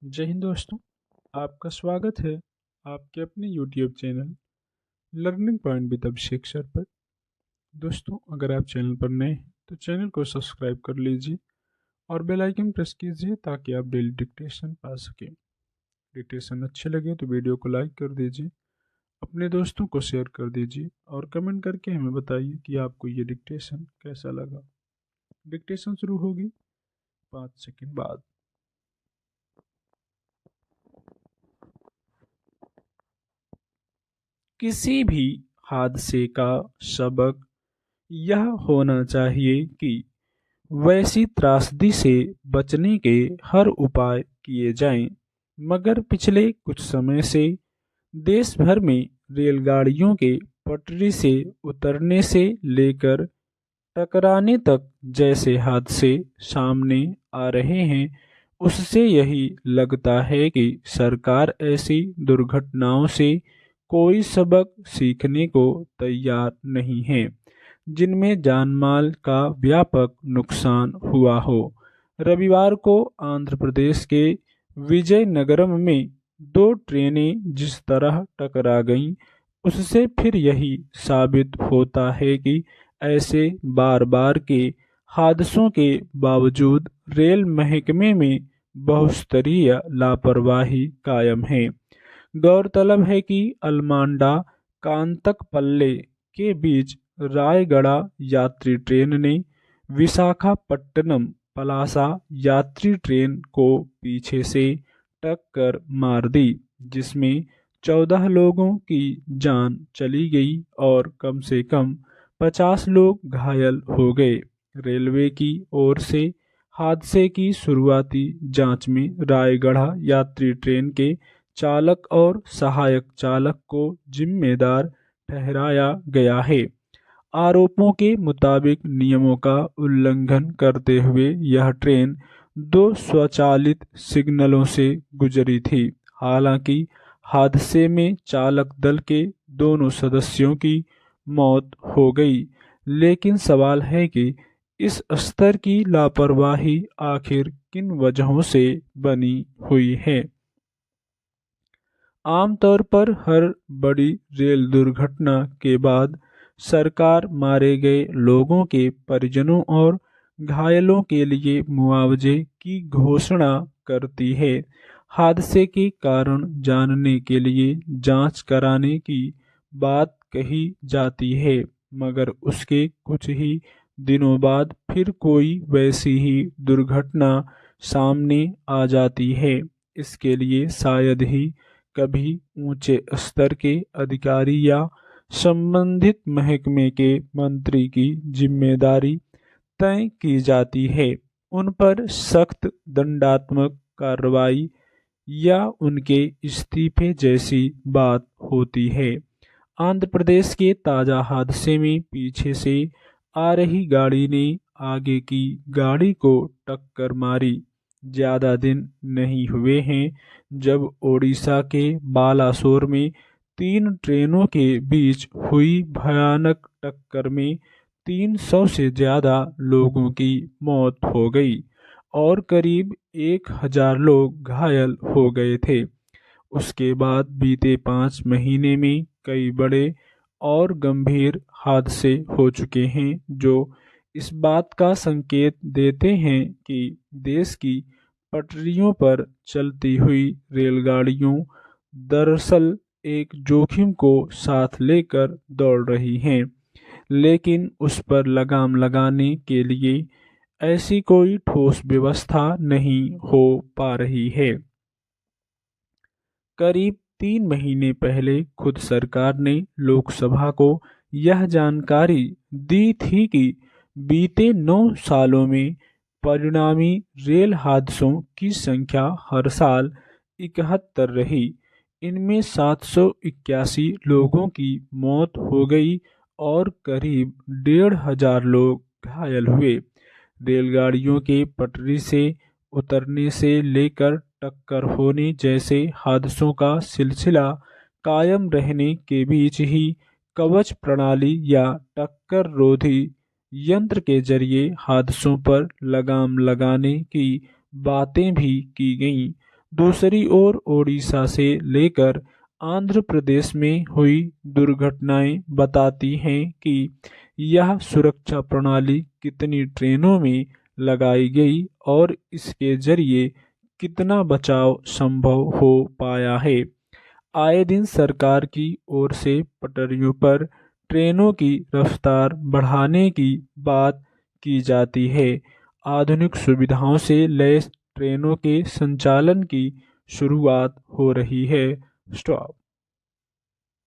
जय हिंद दोस्तों। आपका स्वागत है आपके अपने YouTube channel learning point with Abhishek sir पर। दोस्तों, अगर आप चैनल पर नए हैं तो चैनल को सब्सक्राइब कर लीजिए और बेल आइकन प्रेस कीजिए ताकि आप डेली डिक्टेशन पा सकें। डिक्टेशन अच्छे लगे तो वीडियो को लाइक कर दीजिए, अपने दोस्तों को शेयर कर दीजिए और कमेंट करके हमें बताइए कि आपको ये डिक्टेशन कैसा लगा। डिक्टेशन शुरू होगी 5 सेकंड बाद। किसी भी हादसे का सबक यह होना चाहिए कि वैसी त्रासदी से बचने के हर उपाय किए जाएं, मगर पिछले कुछ समय से देश भर में रेलगाड़ियों के पटरी से उतरने से लेकर टकराने तक जैसे हादसे सामने आ रहे हैं, उससे यही लगता है कि सरकार ऐसी दुर्घटनाओं से कोई सबक सीखने को तैयार नहीं है जिनमें जानमाल का व्यापक नुकसान हुआ हो। रविवार को आंध्र प्रदेश के विजयनगरम में 2 ट्रेनें जिस तरह टकरा गईं, उससे फिर यही साबित होता है कि ऐसे बार बार के हादसों के बावजूद रेल महकमे में बहुस्तरीय लापरवाही कायम है। गौरतलब है कि अलमांडा कांतकपल्ले के बीच रायगढ़ यात्री ट्रेन ने विशाखापट्टनम पलासा यात्री ट्रेन को पीछे से टक्कर मार दी, जिसमें 14 लोगों की जान चली गई और कम से कम 50 लोग घायल हो गए। रेलवे की ओर से हादसे की शुरुआती जांच में रायगढ़ यात्री ट्रेन के चालक और सहायक चालक को जिम्मेदार ठहराया गया है। आरोपों के मुताबिक नियमों का उल्लंघन करते हुए यह ट्रेन 2 स्वचालित सिग्नलों से गुजरी थी। हालांकि हादसे में चालक दल के दोनों सदस्यों की मौत हो गई, लेकिन सवाल है कि इस स्तर की लापरवाही आखिर किन वजहों से बनी हुई है। आमतौर पर हर बड़ी रेल दुर्घटना के बाद सरकार मारे गए लोगों के परिजनों और घायलों के लिए मुआवजे की घोषणा करती है। हादसे के कारण जानने के लिए जांच कराने की बात कही जाती है, मगर उसके कुछ ही दिनों बाद फिर कोई वैसी ही दुर्घटना सामने आ जाती है। इसके लिए शायद ही कभी ऊंचे स्तर के अधिकारी या संबंधित महकमे के मंत्री की जिम्मेदारी तय की जाती है। उन पर सख्त दंडात्मक कार्रवाई या उनके इस्तीफे जैसी बात होती है। आंध्र प्रदेश के ताजा हादसे में पीछे से आ रही गाड़ी ने आगे की गाड़ी को टक्कर मारी। ज्यादा दिन नहीं हुए हैं जब ओडिशा के बालासोर में 3 ट्रेनों के बीच हुई भयानक टक्कर में 300 से ज्यादा लोगों की मौत हो गई और करीब 1000 लोग घायल हो गए थे। उसके बाद बीते 5 महीने में कई बड़े और गंभीर हादसे हो चुके हैं, जो इस बात का संकेत देते हैं कि देश की पटरियों पर चलती हुई रेलगाड़ियों दरअसल एक जोखिम को साथ लेकर दौड़ रही हैं, लेकिन उस पर लगाम लगाने के लिए ऐसी कोई ठोस व्यवस्था नहीं हो पा रही है। करीब 3 महीने पहले खुद सरकार ने लोकसभा को यह जानकारी दी थी कि बीते 9 सालों में परिणामी रेल हादसों की संख्या हर साल 71 रही। इनमें 781 लोगों की मौत हो गई और करीब 1500 लोग घायल हुए। रेलगाड़ियों के पटरी से उतरने से लेकर टक्कर होने जैसे हादसों का सिलसिला कायम रहने के बीच ही कवच प्रणाली या टक्कर रोधी यंत्र के जरिए हादसों पर लगाम लगाने की बातें भी की गईं। दूसरी ओर ओडिशा से लेकर आंध्र प्रदेश में हुई दुर्घटनाएं बताती हैं कि यह सुरक्षा प्रणाली कितनी ट्रेनों में लगाई गई और इसके जरिए कितना बचाव संभव हो पाया है। आए दिन सरकार की ओर से पटरियों पर ट्रेनों की रफ्तार बढ़ाने की बात की जाती है। आधुनिक सुविधाओं से लैस ट्रेनों के संचालन की शुरुआत हो रही है। स्टॉप।